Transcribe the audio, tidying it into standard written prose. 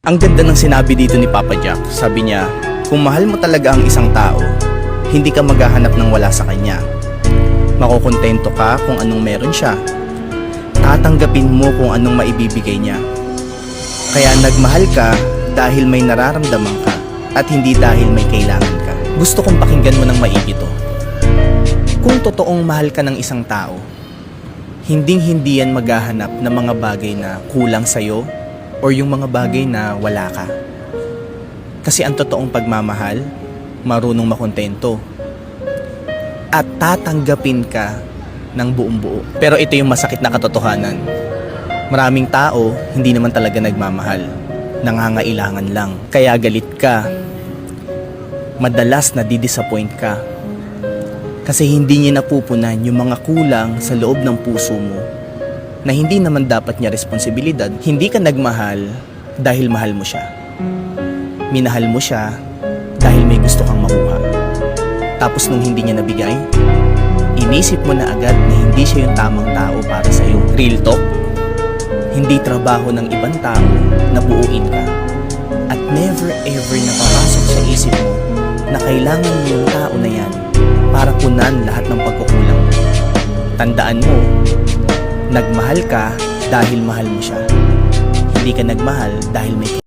Ang ganda ng sinabi dito ni Papa Jack. Sabi niya, kung mahal mo talaga ang isang tao, hindi ka maghahanap ng wala sa kanya. Makukontento ka kung anong meron siya. Tatanggapin mo kung anong maibibigay niya. Kaya nagmahal ka dahil may nararamdaman ka at hindi dahil may kailangan ka. Gusto kong pakinggan mo ng maigi to. Kung totoong mahal ka ng isang tao, hinding-hindi yan maghahanap ng mga bagay na kulang sa'yo or yung mga bagay na wala ka. Kasi ang totoong pagmamahal, marunong makontento at tatanggapin ka ng buong buo. Pero ito yung masakit na katotohanan. Maraming tao hindi naman talaga nagmamahal. Nangangailangan lang. Kaya galit ka. Madalas nadidisappoint ka. Kasi hindi niya napupunan yung mga kulang sa loob ng puso mo na hindi naman dapat niya responsibilidad. Hindi ka nagmahal dahil mahal mo siya. Minahal mo siya dahil may gusto kang makuha. Tapos nung hindi niya nabigay, inisip mo na agad na hindi siya yung tamang tao para sa'yo. Real talk, hindi trabaho ng ibang tao na buuin ka. At never ever napapasok sa isip mo na kailangan mo yung tao na yan para punan lahat ng pagkukulang mo. Tandaan mo, nagmahal ka dahil mahal mo siya. Hindi ka nagmahal dahil may